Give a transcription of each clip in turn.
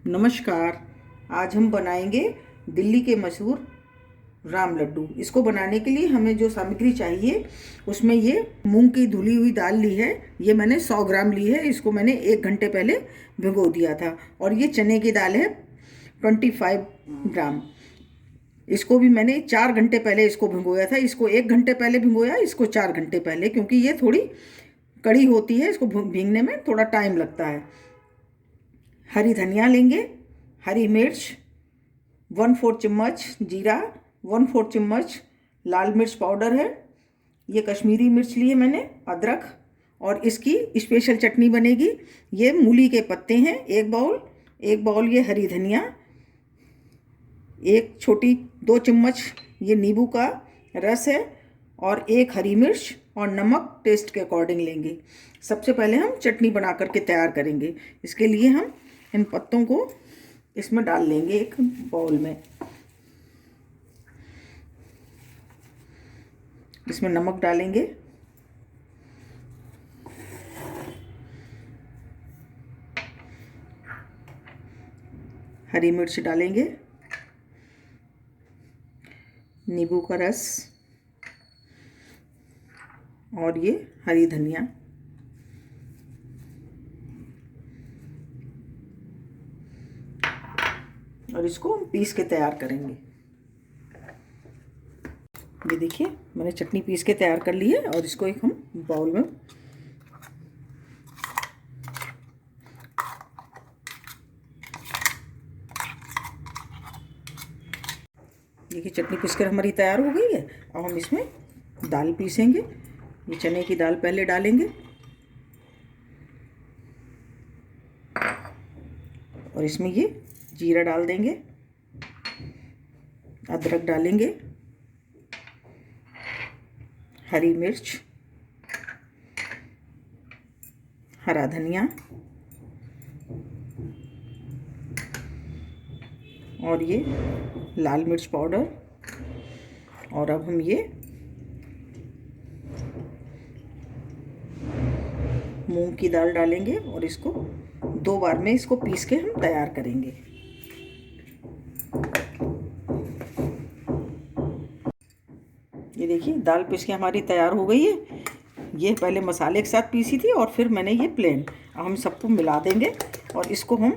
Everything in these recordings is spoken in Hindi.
नमस्कार। आज हम बनाएंगे दिल्ली के मशहूर राम लड्डू। इसको बनाने के लिए हमें जो सामग्री चाहिए उसमें ये मूंग की धुली हुई दाल ली है। ये मैंने 100 ग्राम ली है। इसको मैंने 1 घंटे पहले भिगो दिया था। और ये चने की दाल है 25 ग्राम। इसको भी मैंने 4 घंटे पहले इसको भिगोया था। इसको 1 घंटे पहले भिगोया, इसको 4 घंटे पहले, क्योंकि ये थोड़ी कड़ी होती है। इसको भीगने में थोड़ा टाइम लगता है। हरी धनिया लेंगे, हरी मिर्च 1/4 चम्मच, जीरा 1/4 चम्मच, लाल मिर्च पाउडर है, ये कश्मीरी मिर्च ली है मैंने, अदरक, और इसकी स्पेशल चटनी बनेगी। ये मूली के पत्ते हैं 1 बाउल ये हरी धनिया, 2 चम्मच ये नींबू का रस है, और 1 हरी मिर्च, और नमक टेस्ट के अकॉर्डिंग लेंगे। सबसे पहले हम चटनी बना करके तैयार करेंगे। इसके लिए हम इन पत्तों को इसमें डाल लेंगे एक बाउल में। इसमें नमक डालेंगे, हरी मिर्च डालेंगे, नींबू का रस, और ये हरी धनिया। और इसको पीस के तैयार करेंगे। ये देखिए मैंने चटनी पीस के तैयार कर ली है। और इसको एक हम बाउल में देखिए चटनी पीसकर हमारी तैयार हो गई है। अब हम इसमें दाल पीसेंगे। ये चने की दाल पहले डालेंगे, और इसमें ये जीरा डाल देंगे, अदरक डालेंगे, हरी मिर्च, हरा धनिया, और ये लाल मिर्च पाउडर। और अब हम ये मूंग की दाल डालेंगे, और इसको 2 बार में इसको पीस के हम तैयार करेंगे। ये देखिए दाल पीस के हमारी तैयार हो गई है। ये पहले मसाले के साथ पीसी थी, और फिर मैंने ये प्लेन। अब हम सबको मिला देंगे, और इसको हम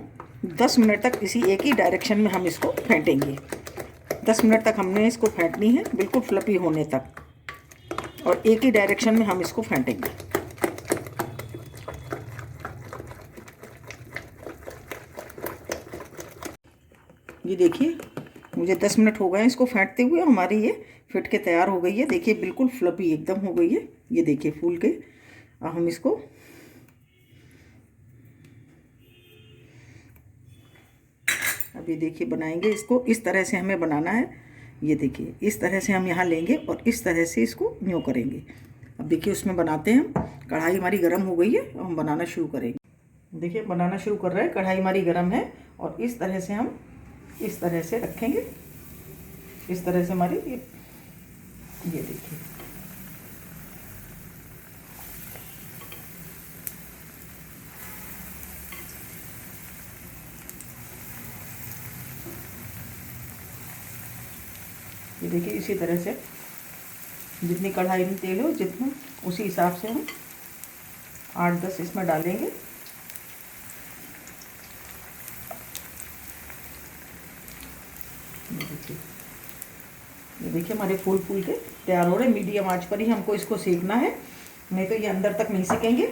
10 मिनट तक इसी एक ही डायरेक्शन में हम इसको फेंटेंगे। 10 मिनट तक हमने इसको फेंटनी है, बिल्कुल फ्लफी होने तक, और एक ही डायरेक्शन में हम इसको फेंटेंगे। ये देखिए मुझे 10 मिनट हो गए हैं इसको फेंटते हुए। हमारी ये फिट के तैयार हो गई है। देखिए बिल्कुल फ्लफी एकदम हो गई है। ये देखिए फूल के। अब हम इसको अभी देखिए बनाएंगे। इसको इस तरह से हमें बनाना है। ये देखिए इस तरह से हम यहाँ लेंगे, और इस तरह से इसको यूँ करेंगे। अब देखिए उसमें बनाते हैं हम। कढ़ाई हमारी गर्म हो गई है, अब हम बनाना शुरू करेंगे। देखिए बनाना शुरू कर रहे हैं। कढ़ाई हमारी गर्म है, और इस तरह से हम इस तरह से रखेंगे। इस तरह से हमारी ये देखिए ये देखिए इसी तरह से जितनी कढ़ाई में तेल हो जितना, उसी हिसाब से हम 8-10 इसमें डालेंगे। ये देखिए हमारे फूल के तैयार हो रहे हैं। मीडियम आंच पर ही हमको इसको सेकना है, नहीं तो ये अंदर तक नहीं सिकेंगे।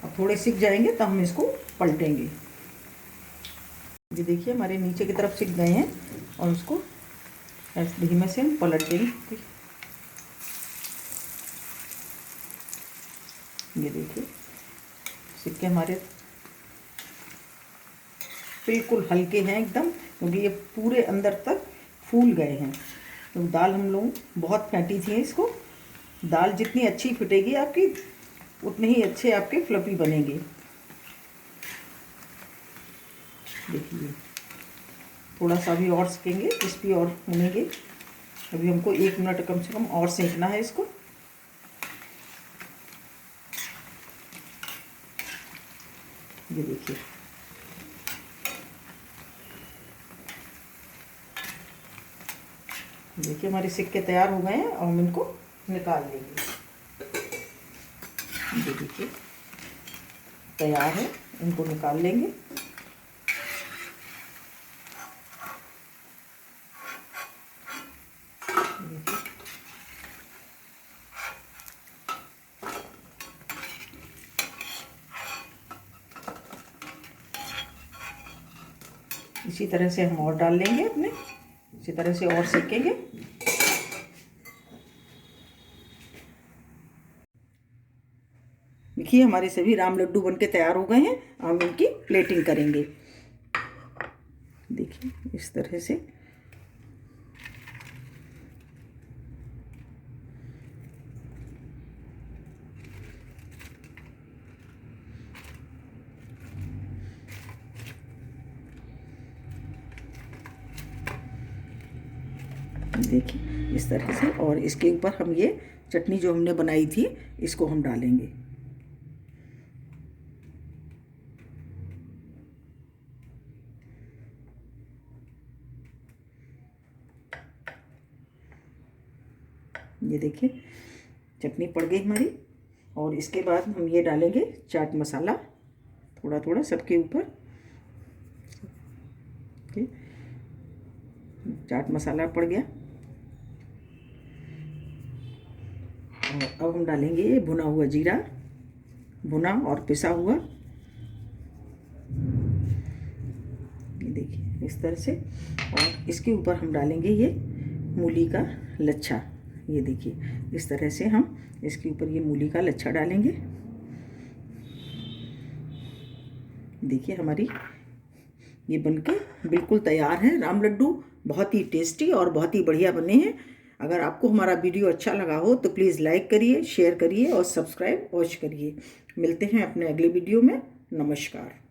अब थोड़े सिक जाएंगे तब हम इसको पलटेंगे। ये देखिए हमारे नीचे की तरफ सिक गए हैं, और उसको ऐसे धीमे से हम पलट देंगे। ये देखिए सिक्के हमारे बिल्कुल हल्के हैं एकदम, क्योंकि ये पूरे अंदर तक फूल गए हैं। तो दाल हम लोग बहुत फेंटी थी इसको। दाल जितनी अच्छी फिटेगी आपकी, उतने ही अच्छे आपके फ्लफी बनेंगे। देखिए थोड़ा सा भी और सेकेंगे, क्रिस्पी और भुनेंगे। अभी हमको 1 मिनट कम से कम और सेकना है इसको। ये देखिए देखिए हमारे सिक्के तैयार हो गए हैं और हम इनको निकाल लेंगे। ये देखिए तैयार है, इनको निकाल लेंगे। इसी तरह से हम और डाल लेंगे अपने, इसी तरह से और सेकेंगे। देखिए हमारे सभी राम लड्डू बनके तैयार हो गए हैं। हम इनकी प्लेटिंग करेंगे। देखिए इस तरह से देखिए इस तरह से, और इसके ऊपर हम ये चटनी जो हमने बनाई थी इसको हम डालेंगे। ये देखिए चटनी पड़ गई हमारी। और इसके बाद हम ये डालेंगे चाट मसाला थोड़ा थोड़ा सबके ऊपर। चाट मसाला पड़ गया। और अब हम डालेंगे ये भुना हुआ जीरा, भुना और पिसा हुआ। ये देखिए इस तरह से। और इसके ऊपर हम डालेंगे ये मूली का लच्छा। ये देखिए इस तरह से हम इसके ऊपर ये मूली का लच्छा डालेंगे। देखिए हमारी ये बनके बिल्कुल तैयार है। राम लड्डू बहुत ही टेस्टी और बहुत ही बढ़िया बने हैं। अगर आपको हमारा वीडियो अच्छा लगा हो तो प्लीज़ लाइक करिए, शेयर करिए और सब्सक्राइब अवश्य करिए। मिलते हैं अपने अगले वीडियो में। नमस्कार।